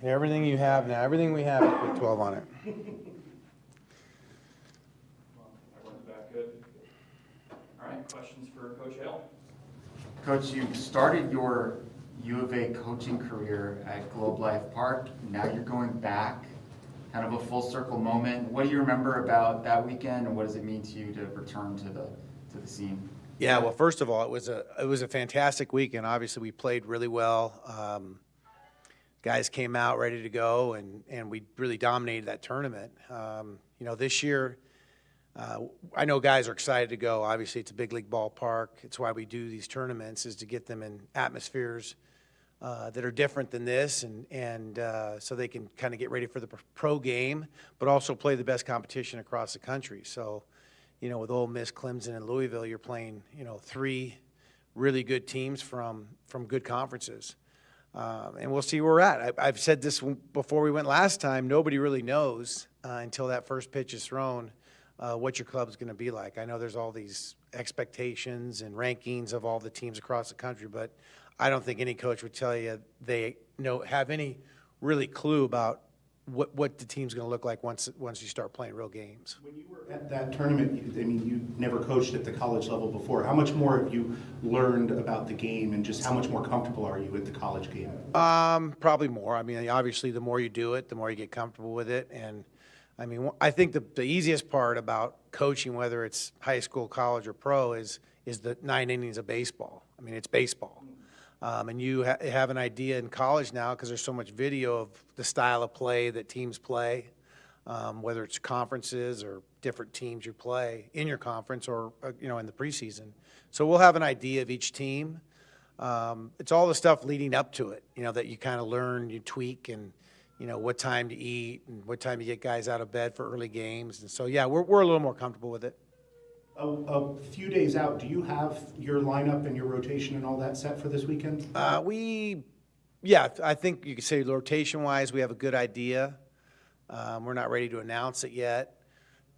Everything you have now, everything we have, put 12 on it. Everyone's back good. All right, questions for Coach Hale? Coach, you started your U of A coaching career at Globe Life Park. Now you're going back, kind of a full circle moment. What do you remember about that weekend, and what does it mean to you to return to the scene? Yeah, well, first of all, it was a fantastic weekend. Obviously, we played really well. Guys came out ready to go, and we really dominated that tournament. This year, I know guys are excited to go. Obviously, it's a big league ballpark. It's why we do these tournaments, is to get them in atmospheres that are different than this, and so they can kind of get ready for the pro game, but also play the best competition across the country. So, with Ole Miss, Clemson, and Louisville, you're playing, three really good teams from good conferences. And we'll see where we're at. I've said this before we went last time. Nobody really knows until that first pitch is thrown what your club's going to be like. I know there's all these expectations and rankings of all the teams across the country, but I don't think any coach would tell you they have any really clue about what the team's going to look like once you start playing real games. When you were at that tournament, you never coached at the college level before. How much more have you learned about the game, and just how much more comfortable are you at the college game? Probably more. Obviously, the more you do it, the more you get comfortable with it. And, I think the easiest part about coaching, whether it's high school, college, or pro, is the 9 innings of baseball. It's baseball. And you have an idea in college now, because there's so much video of the style of play that teams play, whether it's conferences or different teams you play in your conference or in the preseason. So we'll have an idea of each team. It's all the stuff leading up to it, that you kind of learn, you tweak, and what time to eat and what time you get guys out of bed for early games. And so we're a little more comfortable with it. A few days out, do you have your lineup and your rotation and all that set for this weekend? I think you could say rotation-wise, we have a good idea. We're not ready to announce it yet.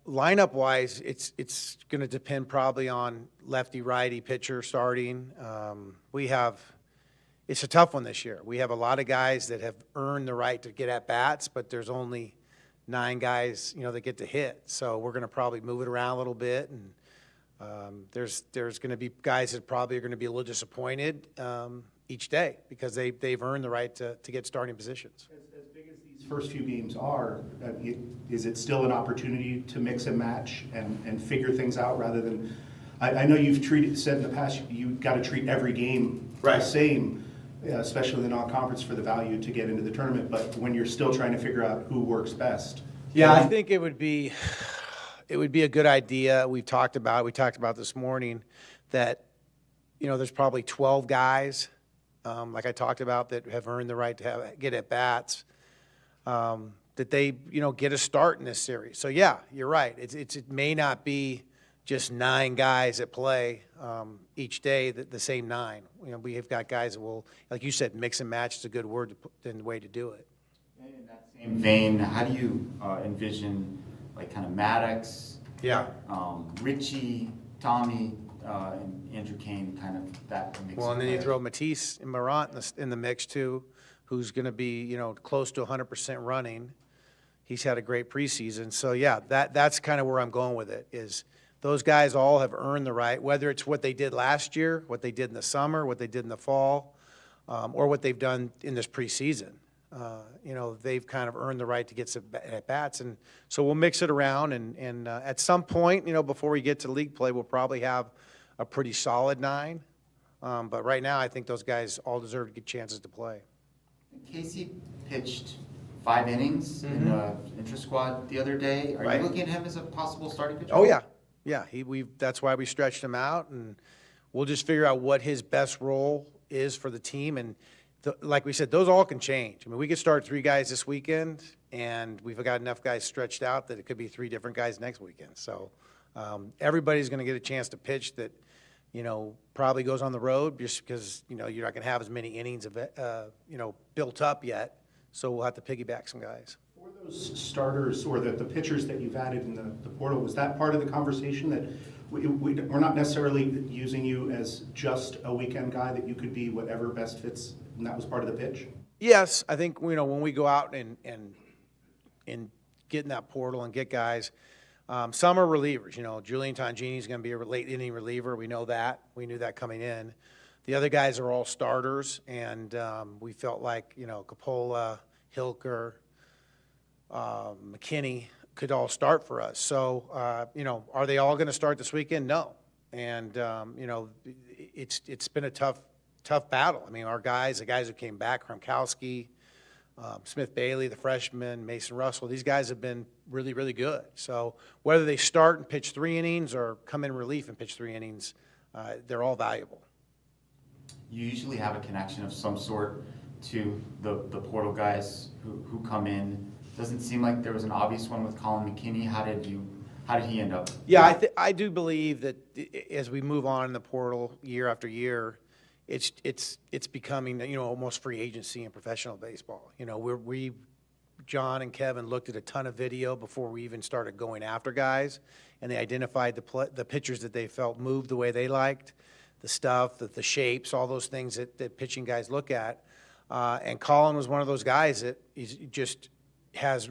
Lineup-wise, it's going to depend probably on lefty-righty pitcher starting. It's a tough one this year. We have a lot of guys that have earned the right to get at bats, but there's only 9 guys, that get to hit. So we're going to probably move it around a little bit, and there's going to be guys that probably are going to be a little disappointed each day because they've earned the right to get starting positions. As big as these first few games are, is it still an opportunity to mix and match and figure things out rather than? I know you've said in the past you've got to treat every game the same, especially the non-conference, for the value to get into the tournament. But when you're still trying to figure out who works best. Yeah, I think it would be a good idea. We talked about this morning that, there's probably 12 guys, like I talked about, that have earned the right to get at bats, that they, get a start in this series. So yeah, you're right. It may not be just 9 guys that play each day, the same 9. We have got guys that will, like you said, mix and match is a good way to do it. In that same vein, how do you envision, like, kind of Maddox, Richie, Tommy, and Andrew Kane, kind of that mix? Well, and then you throw Matisse and Morant in the mix too, who's going to be close to 100% running. He's had a great preseason. So yeah, that's kind of where I'm going with it. Is those guys all have earned the right, whether it's what they did last year, what they did in the summer, what they did in the fall, or what they've done in this preseason. They've kind of earned the right to get some at-bats, and so we'll mix it around, and at some point, before we get to league play, we'll probably have a pretty solid 9, but right now I think those guys all deserve to get chances to play. Casey pitched 5 innings in the intra-squad the other day. Are you looking at him as a possible starting pitcher? Oh, yeah. Yeah, that's why we stretched him out, and we'll just figure out what his best role is for the team. And like we said, those all can change. We could start 3 guys this weekend, and we've got enough guys stretched out that it could be 3 different guys next weekend. So everybody's going to get a chance to pitch that, probably goes on the road just because, you're not going to have as many innings of built up yet. So we'll have to piggyback some guys. For those starters or the pitchers that you've added in the portal, was that part of the conversation that we're not necessarily using you as just a weekend guy, that you could be whatever best fits, and that was part of the pitch? Yes, I think, when we go out and get in that portal and get guys, some are relievers. Julian Tangini is going to be a late inning reliever. We know that. We knew that coming in. The other guys are all starters, and we felt like, Coppola, Hilker, McKinney could all start for us. So, are they all going to start this weekend? No. And, it's been a tough battle. I mean, the guys who came back, Kromkowski, Smith Bailey, the freshman, Mason Russell, these guys have been really, really good. So whether they start and pitch 3 innings or come in relief and pitch 3 innings, they're all valuable. You usually have a connection of some sort to the portal guys who come in. Doesn't seem like there was an obvious one with Colin McKinney. How did he end up? Yeah, I do believe that as we move on in the portal year after year, it's becoming, almost free agency in professional baseball. John and Kevin looked at a ton of video before we even started going after guys, and they identified the pitchers that they felt moved the way they liked, the stuff, the shapes, all those things that pitching guys look at. And Colin was one of those guys that just has,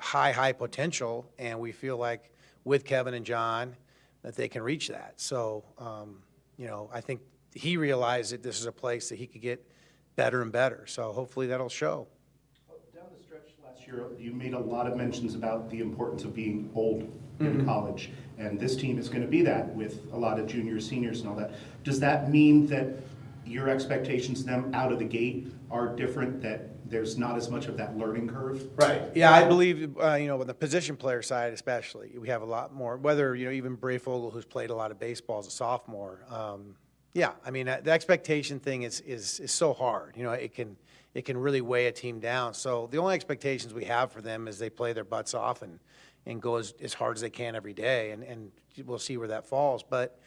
high potential, and we feel like with Kevin and John that they can reach that. So, I think he realized that this is a place that he could get better and better. So hopefully that'll show. Down the stretch last year, you made a lot of mentions about the importance of being old in college. And this team is going to be that with a lot of juniors, seniors, and all that. Does that mean that your expectations of them out of the gate are different, that there's not as much of that learning curve? Right. Yeah, I believe, with the position player side especially, we have a lot more, whether, even Brayfogle, who's played a lot of baseball as a sophomore. Yeah, I mean, the expectation thing is so hard. It can really weigh a team down. So the only expectations we have for them is they play their butts off and go as hard as they can every day, and we'll see where that falls. But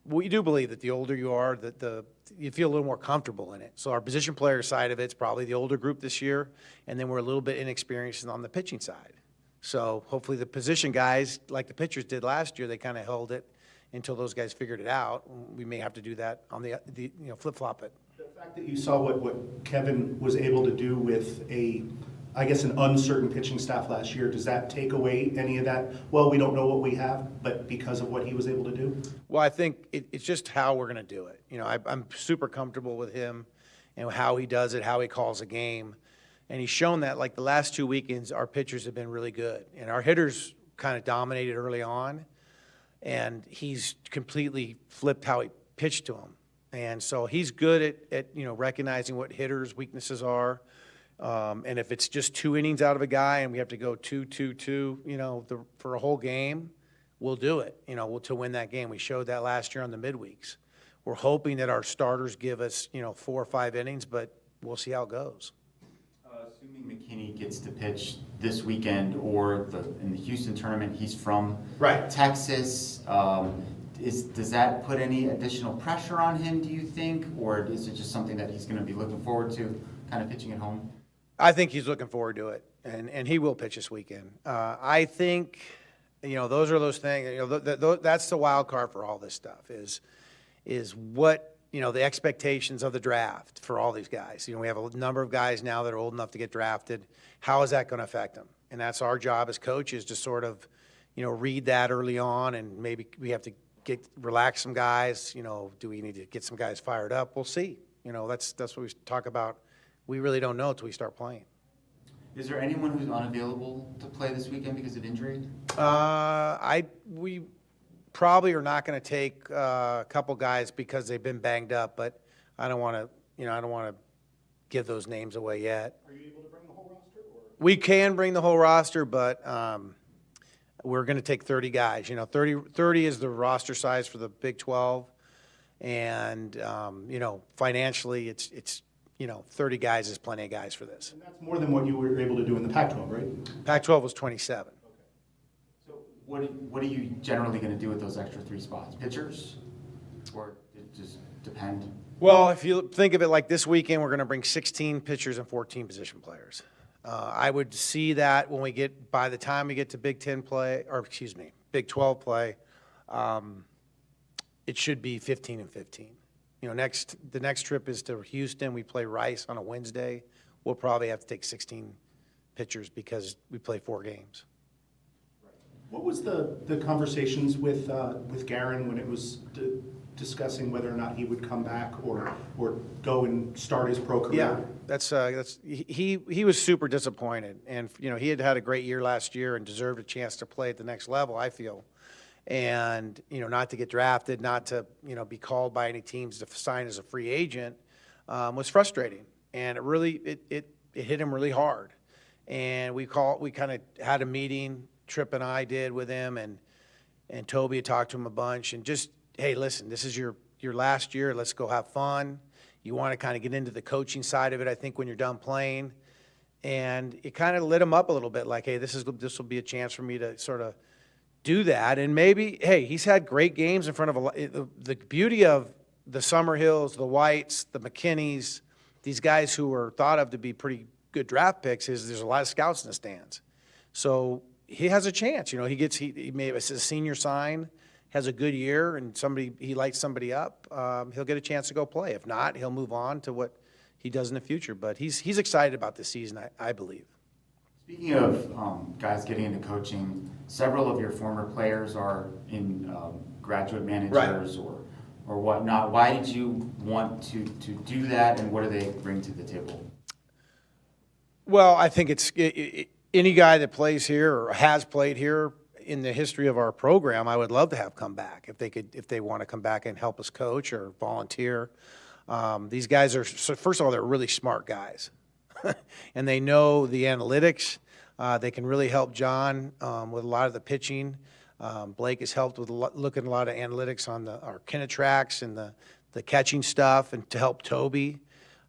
we do believe that the older you are, that you feel a little more comfortable in it. So our position player side of it's probably the older group this year, and then we're a little bit inexperienced on the pitching side. So hopefully the position guys, like the pitchers did last year, they kind of held it until those guys figured it out. We may have to do that on the flip-flop it. The fact that you saw what Kevin was able to do with an uncertain pitching staff last year, does that take away any of that? Well, we don't know what we have, but because of what he was able to do? Well, I think it's just how we're going to do it. I'm super comfortable with him and how he does it, how he calls a game. And he's shown that, like the last 2 weekends, our pitchers have been really good. And our hitters kind of dominated early on. And he's completely flipped how he pitched to them. And so he's good at recognizing what hitters' weaknesses are. And if it's just 2 innings out of a guy and we have to go 2-2-2, for a whole game, we'll do it, to win that game. We showed that last year on the midweeks. We're hoping that our starters give us, 4 or 5 innings, but we'll see how it goes. Assuming McKinney gets to pitch this weekend or in the Houston tournament, he's from Texas. Does that put any additional pressure on him, do you think? Or is it just something that he's going to be looking forward to, kind of pitching at home? I think he's looking forward to it, and he will pitch this weekend. I think, those are those things, that's the wild card for all this stuff is what, the expectations of the draft for all these guys. We have a number of guys now that are old enough to get drafted. How is that going to affect them? And that's our job as coaches to sort of, read that early on, and maybe we have to relax some guys. Do we need to get some guys fired up? We'll see. That's what we talk about. We really don't know until we start playing. Is there anyone who's unavailable to play this weekend because of injury? We probably are not going to take a couple guys because they've been banged up, but I don't want to give those names away yet. Are you able to bring the whole roster? Or? We can bring the whole roster, but we're going to take 30 guys. 30 is the roster size for the Big 12, and financially, it's 30 guys is plenty of guys for this. And that's more than what you were able to do in the Pac-12, right? Pac-12 was 27. So what are you generally going to do with those extra 3 spots? Pitchers, or it just depend? Well, if you think of it like this weekend, we're going to bring 16 pitchers and 14 position players. I would see that by the time we get to Big 12 play, it should be 15 and 15. You know, the next trip is to Houston. We play Rice on a Wednesday. We'll probably have to take 16 pitchers because we play 4 games. What was the conversations with Garen when it was discussing whether or not he would come back or go and start his pro career? Yeah, he was super disappointed, and you know he had a great year last year and deserved a chance to play at the next level, I feel, and you know not to get drafted, not to be called by any teams to sign as a free agent was frustrating, and it hit him really hard, and we kind of had a meeting. Tripp and I did with him, and Toby had talked to him a bunch, and just, hey, listen, this is your last year. Let's go have fun. You want to kind of get into the coaching side of it, I think, when you're done playing. And it kind of lit him up a little bit, like, hey, this will be a chance for me to sort of do that. And maybe, hey, he's had great games in front of the beauty of the Summerhills, the Whites, the McKinneys, these guys who are thought of to be pretty good draft picks, is there's a lot of scouts in the stands. So he has a chance. You know, he may have a senior sign, has a good year, and he lights somebody up. He'll get a chance to go play. If not, he'll move on to what he does in the future. But he's excited about this season, I believe. Speaking of guys getting into coaching, several of your former players are in graduate managers or whatnot. Why did you want to do that, and what do they bring to the table? Well, I think any guy that plays here or has played here in the history of our program, I would love to have come back if they want to come back and help us coach or volunteer. These guys first of all, they're really smart guys, and they know the analytics. They can really help John with a lot of the pitching. Blake has helped with looking at a lot of analytics on our Kinetrax and the catching stuff, and to help Toby.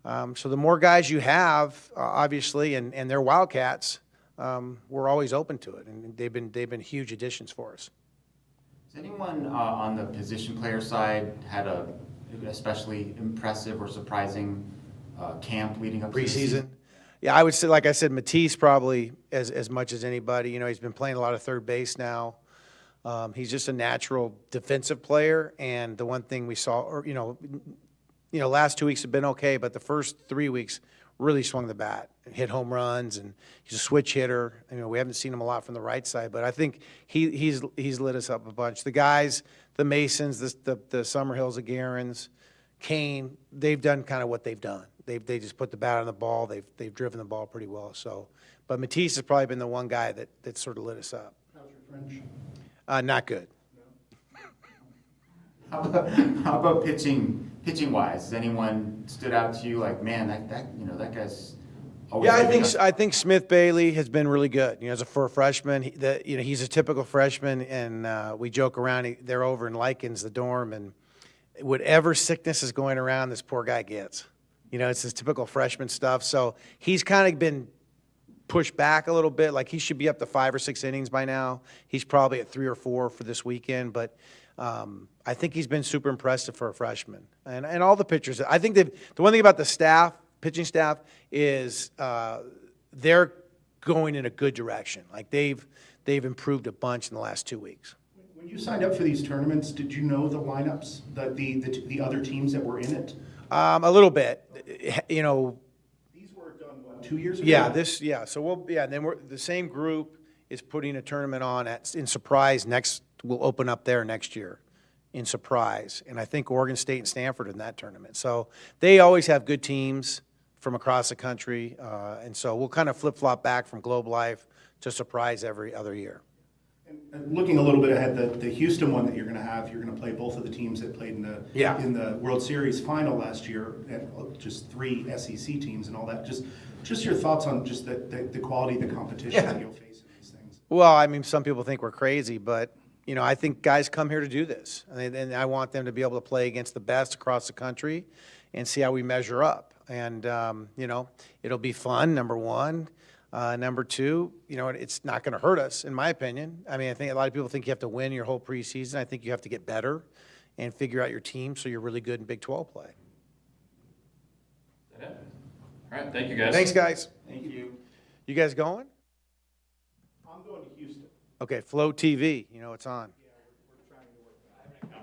So the more guys you have, obviously, and they're Wildcats. We're always open to it, and they've been huge additions for us. Has anyone on the position player side had a especially impressive or surprising camp leading up to the Preseason? season? Yeah, I would say, like I said, Matisse probably as much as anybody. You know, he's been playing a lot of third base now. He's just a natural defensive player, and the one thing we saw, last 2 weeks have been okay, but the first 3 weeks really swung the bat and hit home runs, and he's a switch hitter. We haven't seen him a lot from the right side, but I think he's lit us up a bunch. The guys, the Masons, the Summerhills, the Garens, Kane, they've done kind of what they've done. They just put the bat on the ball. They've driven the ball pretty well. So, but Matisse has probably been the one guy that sort of lit us up. How's your French? Not good. How about pitching wise? Has anyone stood out to you like, man, that guy's always? Yeah, I think Smith Bailey has been really good. For a freshman, he's a typical freshman, and we joke around. They're over in Likens, the dorm, and whatever sickness is going around, this poor guy gets. It's his typical freshman stuff. So he's kind of been pushed back a little bit. Like, he should be up to 5 or 6 innings by now. He's probably at 3 or 4 for this weekend, but I think he's been super impressive for a freshman. And all the pitchers, I think the one thing about the pitching staff, is they're going in a good direction. Like, they've improved a bunch in the last 2 weeks. When you signed up for these tournaments, did you know the lineups, the other teams that were in it? A little bit. These were done, what, 2 years ago? Yeah. So and then the same group is putting a tournament on in Surprise next. We'll open up there next year in Surprise, and I think Oregon State and Stanford in that tournament. So they always have good teams from across the country, and so we'll kind of flip-flop back from Globe Life to Surprise every other year. And looking a little bit ahead, the Houston one that you're going to play both of the teams that played in the World Series final last year, and just 3 SEC teams and all that. Just your thoughts on just the quality of the competition that you'll face in these things. Well, some people think we're crazy, but I think guys come here to do this, and I want them to be able to play against the best across the country and see how we measure up. And it'll be fun, number one. Number two, it's not going to hurt us, in my opinion. I think a lot of people think you have to win your whole preseason. I think you have to get better and figure out your team so you're really good in Big 12 play. Is that it? All right, thank you, guys. Thanks, guys. Thank you. You guys going? I'm going to Houston. Okay, Flow TV, it's on. Yeah, we're trying to work that.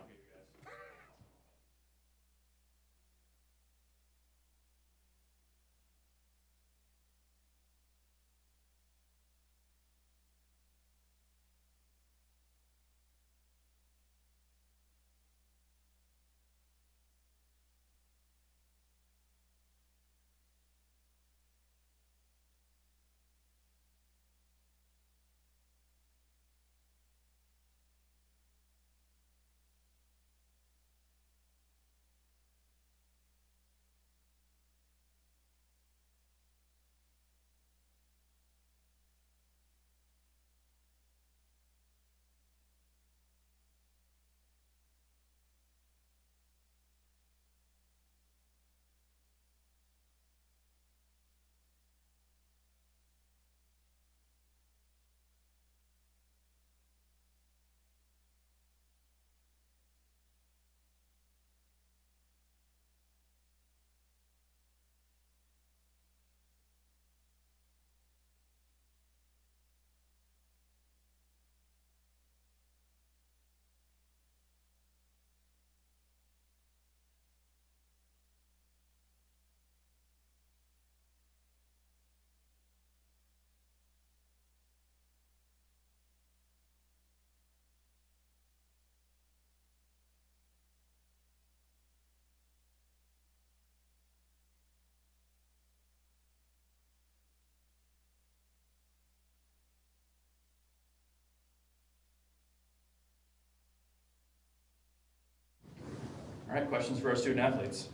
All right, questions for our student athletes?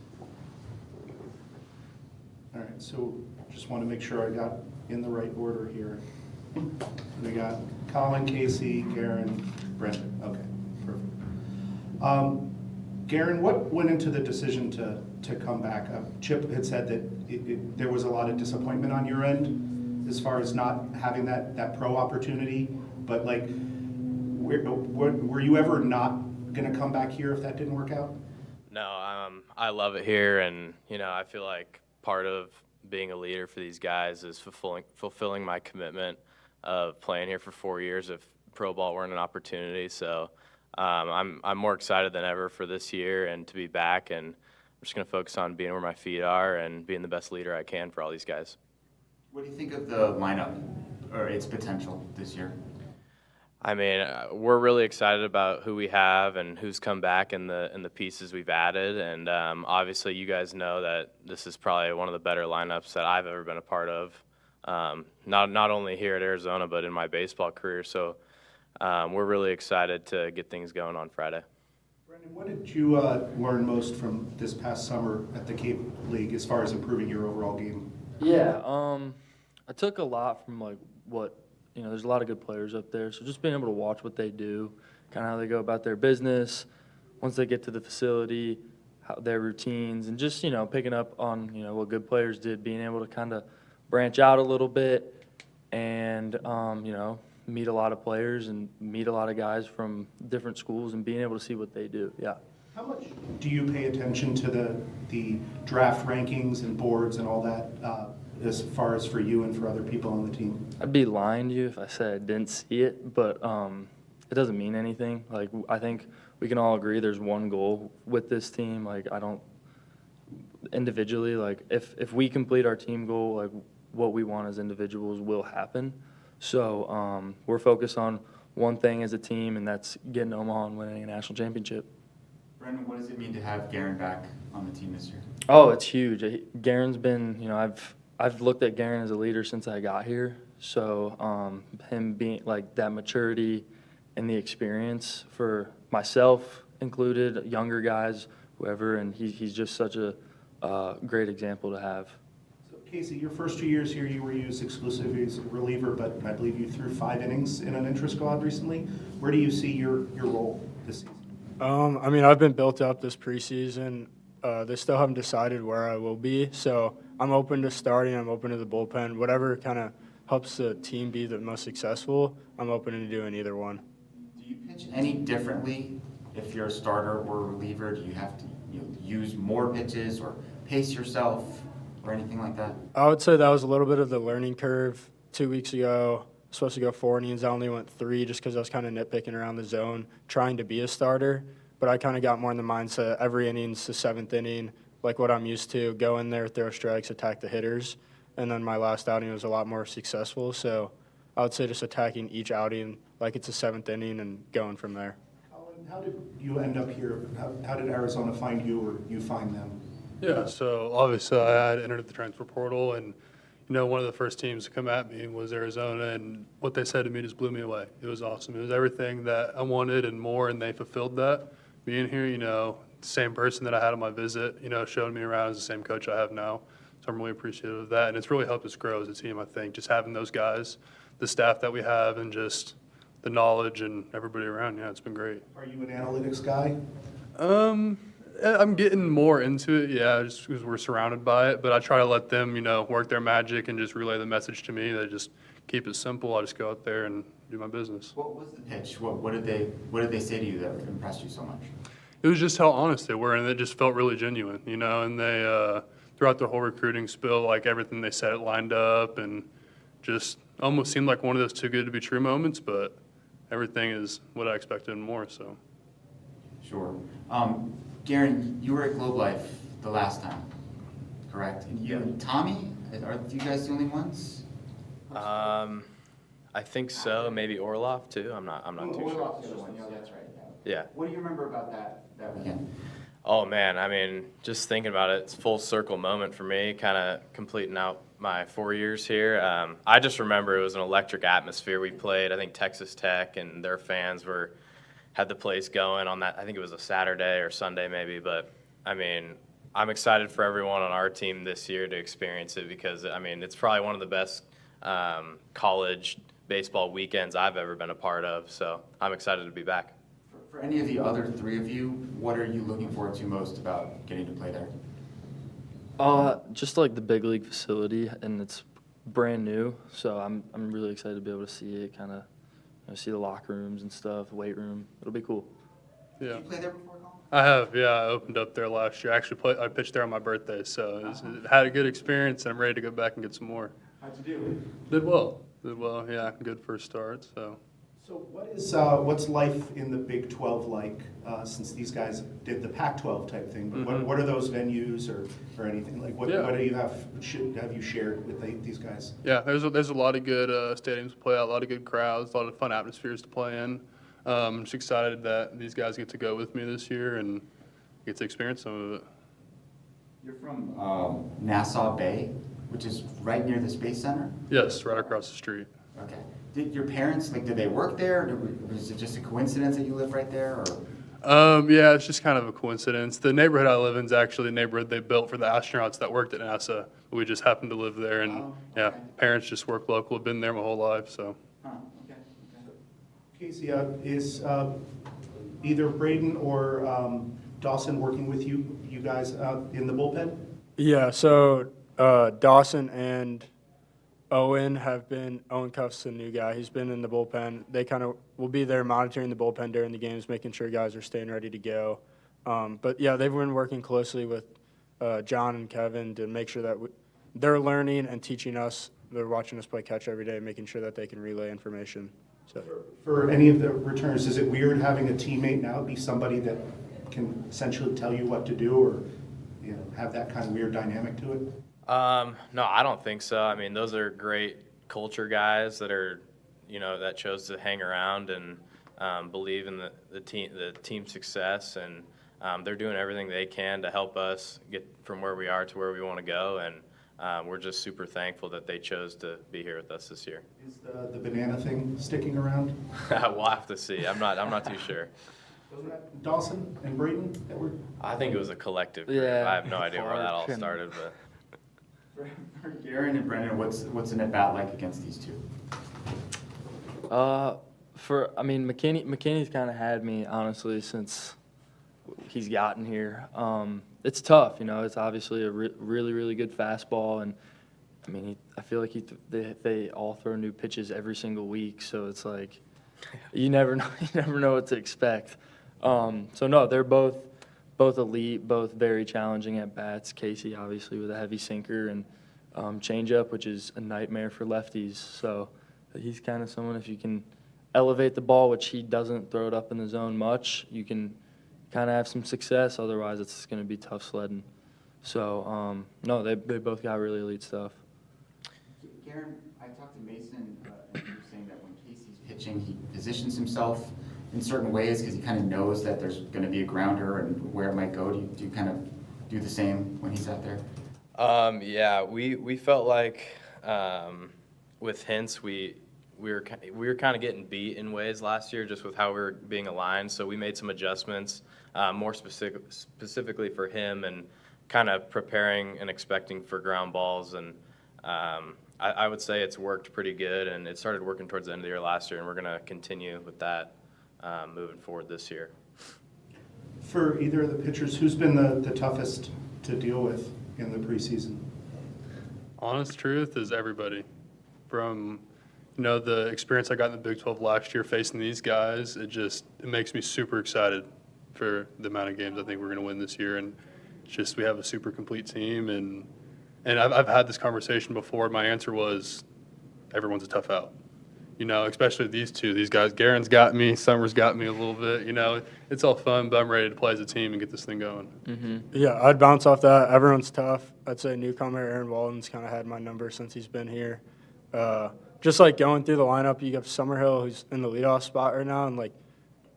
All right, so just want to make sure I got in the right order here. We got Colin, Casey, Garen, Brendan. Okay, perfect. Garen, what went into the decision to come back? Chip had said that there was a lot of disappointment on your end as far as not having that pro opportunity, but like, were you ever not going to come back here if that didn't work out? No, I love it here, and I feel like part of being a leader for these guys is fulfilling my commitment of playing here for 4 years if pro ball weren't an opportunity. So I'm more excited than ever for this year and to be back, and I'm just going to focus on being where my feet are and being the best leader I can for all these guys. What do you think of the lineup or its potential this year? I mean, we're really excited about who we have and who's come back and the pieces we've added. And obviously, you guys know that this is probably one of the better lineups that I've ever been a part of, not only here at Arizona, but in my baseball career. So we're really excited to get things going on Friday. Brendan, what did you learn most from this past summer at the Cape League as far as improving your overall game? Yeah, I took a lot from there's a lot of good players up there, so just being able to watch what they do, kind of how they go about their business, once they get to the facility, how their routines, and just, picking up on, what good players did, being able to kind of branch out a little bit and, meet a lot of players and meet a lot of guys from different schools and being able to see what they do, yeah. How much do you pay attention to the draft rankings and boards and all that as far as for you and for other people on the team? I'd be lying to you if I said I didn't see it, but it doesn't mean anything. Like, I think we can all agree there's one goal with this team. Like, I don't individually, like, if we complete our team goal, like, what we want as individuals will happen. So we're focused on one thing as a team, and that's getting to Omaha and winning a national championship. Brendan, what does it mean to have Garen back on the team this year? Oh, it's huge. Garen's been, I've looked at Garen as a leader since I got here. So him being like that maturity and the experience for myself included, younger guys, whoever, and he's just such a great example to have. So Casey, your first 2 years here, you were used exclusively as a reliever, but I believe you threw 5 innings in an intra-squad recently. Where do you see your role this season? I've been built up this preseason. They still haven't decided where I will be, so I'm open to starting. I'm open to the bullpen. Whatever kind of helps the team be the most successful, I'm open to doing either one. Do you pitch any differently if you're a starter or a reliever? Do you have to use more pitches or pace yourself or anything like that? I would say that was a little bit of the learning curve. 2 weeks ago, I was supposed to go 4 innings. I only went 3 just because I was kind of nitpicking around the zone, trying to be a starter. But I kind of got more in the mindset every inning's the 7th inning, like what I'm used to. Go in there, throw strikes, attack the hitters. And then my last outing was a lot more successful. So I would say just attacking each outing like it's a 7th inning and going from there. Colin, how did you end up here? How did Arizona find you or you find them? Yeah, so obviously I had entered the transfer portal, and one of the first teams to come at me was Arizona, and what they said to me just blew me away. It was awesome. It was everything that I wanted and more, and they fulfilled that. Being here, the same person that I had on my visit, showed me around as the same coach I have now. So I'm really appreciative of that, and it's really helped us grow as a team, I think, just having those guys, the staff that we have, and just the knowledge and everybody around. Yeah, it's been great. Are you an analytics guy? I'm getting more into it, yeah, just because we're surrounded by it. But I try to let them, work their magic and just relay the message to me. They just keep it simple. I just go out there and do my business. What was the pitch? What did they say to you that impressed you so much? It was just how honest they were, and it just felt really genuine, And they, throughout the whole recruiting spill, like everything they said, it lined up, and just almost seemed like one of those too good to be true moments. But everything is what I expected and more. So. Sure. Garen, you were at Globe Life the last time, correct? And you and Tommy, are you guys the only ones? I think so. Maybe Orloff too. I'm not too sure. That's right. Yeah. What do you remember about that weekend? Oh man, just thinking about it, it's a full circle moment for me, kind of completing out my 4 years here. I just remember it was an electric atmosphere. We played, I think, Texas Tech, and their fans were had the place going on that. I think it was a Saturday or Sunday maybe, but I mean, I'm excited for everyone on our team this year to experience it because, I mean, it's probably one of the best college baseball weekends I've ever been a part of. So I'm excited to be back. For any of the other three of you, what are you looking forward to most about getting to play there? Just like the big league facility, and it's brand new, so I'm really excited to be able to see it, kind of see the locker rooms and stuff, weight room. It'll be cool. Did Yeah. you play there before, Colin? I have, yeah. I opened up there last year. I pitched there on my birthday, so it had a good experience, and I'm ready to go back and get some more. How'd you do? Did well, yeah. Good first start, so. So what's life in the Big 12 like, since these guys did the Pac-12 type thing? But what are those venues or anything? Like, what do you have you shared with these guys? Yeah, there's a lot of good stadiums to play at, a lot of good crowds, a lot of fun atmospheres to play in. I'm just excited that these guys get to go with me this year and get to experience some of it. You're from Nassau Bay, which is right near the Space Center? Yes, right across the street. Okay. Did your parents, did they work there? Was it just a coincidence that you live right there? Or? Yeah, it's just kind of a coincidence. The neighborhood I live in is actually a neighborhood they built for the astronauts that worked at NASA. We just happened to live there, and Oh, yeah, okay. parents just work local, have been there my whole life, so. Huh, okay. Casey, is either Braden or Dawson working with you guys in the bullpen? Yeah, so Dawson and Owen Cuff's the new guy. He's been in the bullpen. They kind of will be there monitoring the bullpen during the games, making sure guys are staying ready to go. But yeah, they've been working closely with John and Kevin to make sure that they're learning and teaching us. They're watching us play catch every day, making sure that they can relay information. So. For any of the returners, is it weird having a teammate now be somebody that can essentially tell you what to do, or have that kind of weird dynamic to it? No, I don't think so. I mean, those are great culture guys that are, that chose to hang around and believe in the team success, and they're doing everything they can to help us get from where we are to where we want to go, and we're just super thankful that they chose to be here with us this year. Is the banana thing sticking around? We'll have to see. I'm not too sure. Wasn't that Dawson and Braden that were? I think it was a collective group. Yeah, I have no idea where that all Clark and- started, but. For Garen and Brendan, what's an at-bat like against these two? McKinney's kind of had me, honestly, since he's gotten here. It's tough, it's obviously a really, really good fastball, and I mean, I feel like they all throw new pitches every single week, so it's like you never know what to expect. So no, they're both elite, both very challenging at bats. Casey obviously with a heavy sinker and changeup, which is a nightmare for lefties. So he's kind of someone, if you can elevate the ball, which he doesn't throw it up in the zone much, you can kind of have some success. Otherwise, it's going to be tough sledding. So no, they both got really elite stuff. Garen, I talked to Mason, and he was saying that when Casey's pitching, he positions himself in certain ways because he kind of knows that there's going to be a grounder and where it might go. Do you kind of do the same when he's out there? Yeah, we felt like with Hintz, we were kind of getting beat in ways last year just with how we were being aligned. So we made some adjustments more specifically for him and kind of preparing and expecting for ground balls. And I would say it's worked pretty good, and it started working towards the end of the year last year, and we're going to continue with that moving forward this year. For either of the pitchers, who's been the toughest to deal with in the preseason? Honest truth is everybody. From the experience I got in the Big 12 last year facing these guys, it makes me super excited for the amount of games I think we're going to win this year. And just we have a super complete team, and I've had this conversation before. My answer was everyone's a tough out. Especially these two. These guys, Garen's got me, Summer's got me a little bit. It's all fun, but I'm ready to play as a team and get this thing going. Mm-hmm. Yeah, I'd bounce off that. Everyone's tough. I'd say newcomer Aaron Walden's kind of had my number since he's been here. Just like going through the lineup, you have Summerhill, who's in the leadoff spot right now, and like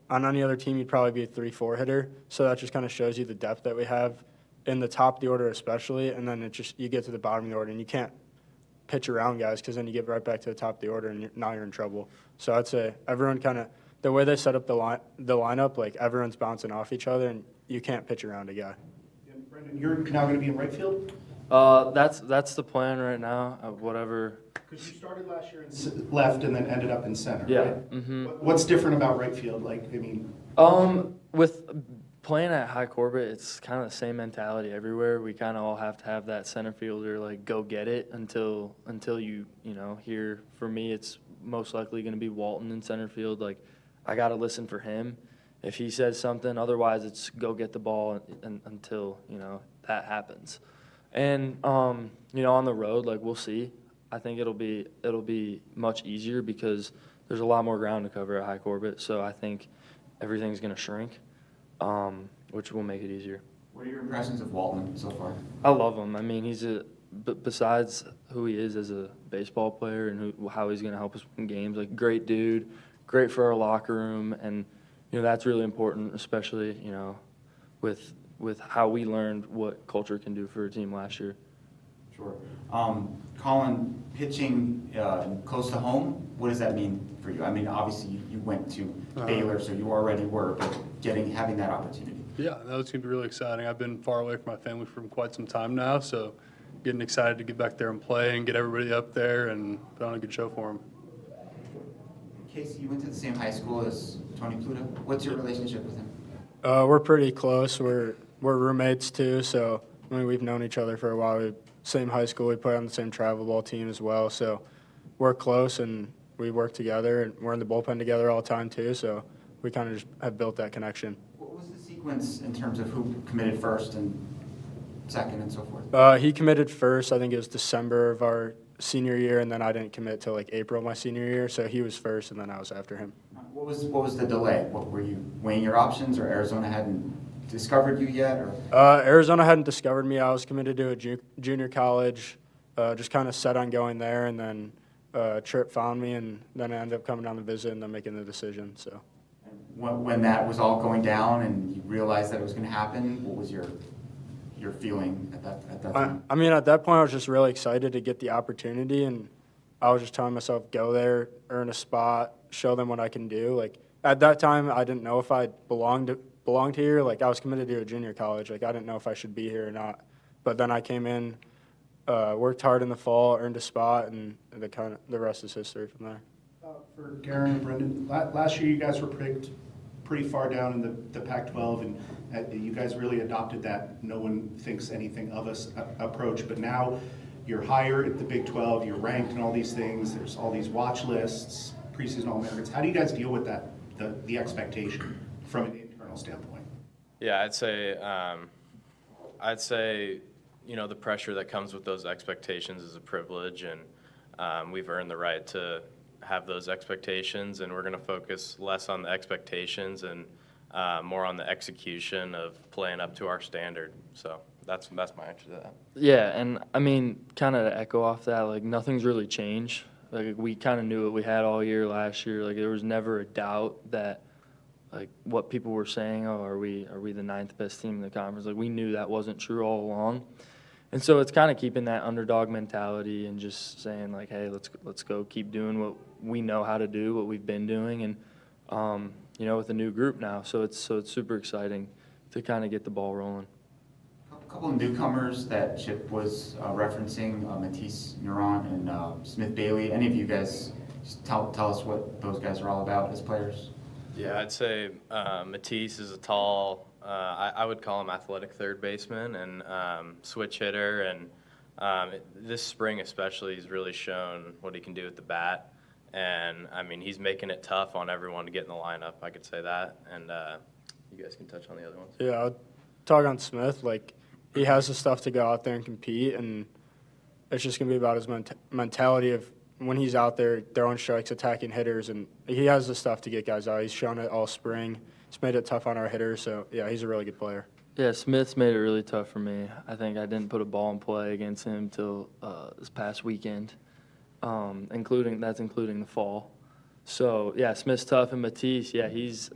on any other team, you'd probably be a 3-4 hitter. So that just kind of shows you the depth that we have in the top of the order, especially. And then you get to the bottom of the order, and you can't pitch around guys because then you get right back to the top of the order, and now you're in trouble. So I'd say everyone kind of the way they set up the lineup, like everyone's bouncing off each other, and you can't pitch around a guy. And Brendan, you're now going to be in right field? That's the plan right now. Whatever. Because you started last year in left and then ended up in center, Yeah. right? Mm-hmm. What's different about right field? Like, I mean, With playing at High Corbett, it's kind of the same mentality everywhere. We kind of all have to have that center fielder like go get it until you know. Here for me, it's most likely going to be Walton in center field. Like I got to listen for him if he says something. Otherwise, it's go get the ball until that happens. And on the road, like we'll see. I think it'll be much easier because there's a lot more ground to cover at High Corbett. So I think everything's going to shrink, which will make it easier. What are your impressions of Walton so far? I love him. I mean, besides who he is as a baseball player and how he's going to help us win games, like great dude, great for our locker room, and that's really important, especially with how we learned what culture can do for a team last year. Sure. Colin, pitching close to home, what does that mean for you? I mean, obviously you went to Baylor, so you already were, but having that opportunity. Yeah, that was going to be really exciting. I've been far away from my family for quite some time now, so getting excited to get back there and play and get everybody up there and put on a good show for them. Casey, you went to the same high school as Tony Pluto. What's your relationship with him? We're pretty close. We're roommates too, so I mean we've known each other for a while. Same high school, we play on the same travel ball team as well, so we're close and we work together, and we're in the bullpen together all the time too, so we kind of just have built that connection. What was the sequence in terms of who committed first and second and so forth? He committed first, I think it was December of our senior year, and then I didn't commit till like April of my senior year, so he was first and then I was after him. What was the delay? What were you weighing your options, or Arizona hadn't discovered you yet? Or Arizona hadn't discovered me. I was committed to a junior college, just kind of set on going there, and then Trip found me, and then I ended up coming down to visit and then making the decision. So when that was all going down and you realized that it was going to happen, what was your feeling at that time? I mean, at that point, I was just really excited to get the opportunity, and I was just telling myself, go there, earn a spot, show them what I can do. Like at that time, I didn't know if I belonged here. Like I was committed to a junior college. Like I didn't know if I should be here or not. But then I came in, worked hard in the fall, earned a spot, and the rest is history from there. for Garen and Brendan, last year you guys were picked pretty far down in the Pac-12, and you guys really adopted that no one thinks anything of us approach. But now you're higher at the Big 12, you're ranked in all these things, there's all these watch lists, preseason All-Americans. How do you guys deal with that, the expectation from an internal standpoint? Yeah, I'd say, you know, the pressure that comes with those expectations is a privilege, and we've earned the right to have those expectations, and we're going to focus less on the expectations and more on the execution of playing up to our standard. So that's my answer to that. Yeah, and I mean, kind of to echo off that, like nothing's really changed. Like we kind of knew what we had all year last year. Like there was never a doubt that, like what people were saying, oh, are we the 9th best team in the conference? Like we knew that wasn't true all along. And so it's kind of keeping that underdog mentality and just saying like, hey, let's go keep doing what we know how to do, what we've been doing, and you know, with a new group now. So it's super exciting to kind of get the ball rolling. A couple of newcomers that Chip was referencing, Matisse Neuron and Smith Bailey. Any of you guys just tell us what those guys are all about as players? Yeah, I'd say Matisse is a tall, I would call him athletic third baseman and switch hitter. And this spring especially, he's really shown what he can do with the bat. And, I mean, he's making it tough on everyone to get in the lineup, I could say that. And you guys can touch on the other ones. Yeah, I'll talk on Smith. Like, he has the stuff to go out there and compete, and it's just going to be about his mentality of when he's out there throwing strikes, attacking hitters, and he has the stuff to get guys out. He's shown it all spring. He's made it tough on our hitters, so, yeah, he's a really good player. Yeah, Smith's made it really tough for me. I think I didn't put a ball in play against him till this past weekend, including the fall. So, yeah, Smith's tough, and Matisse, yeah, he's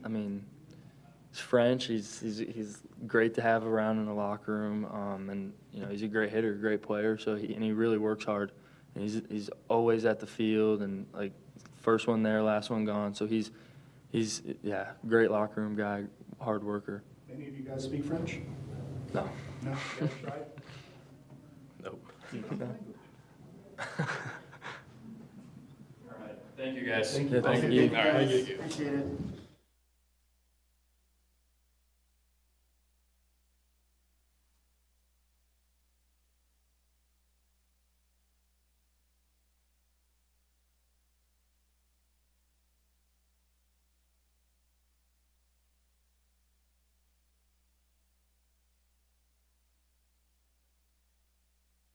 French. He's great to have around in the locker room, and you know he's a great hitter, great player. So he really works hard. And he's always at the field, and like first one there, last one gone. So he's he's, yeah, great locker room guy, hard worker. Any of you guys speak French? No. No? You haven't tried? Nope. All right, thank you, guys. Thank Yeah, you. thank you. Appreciate it.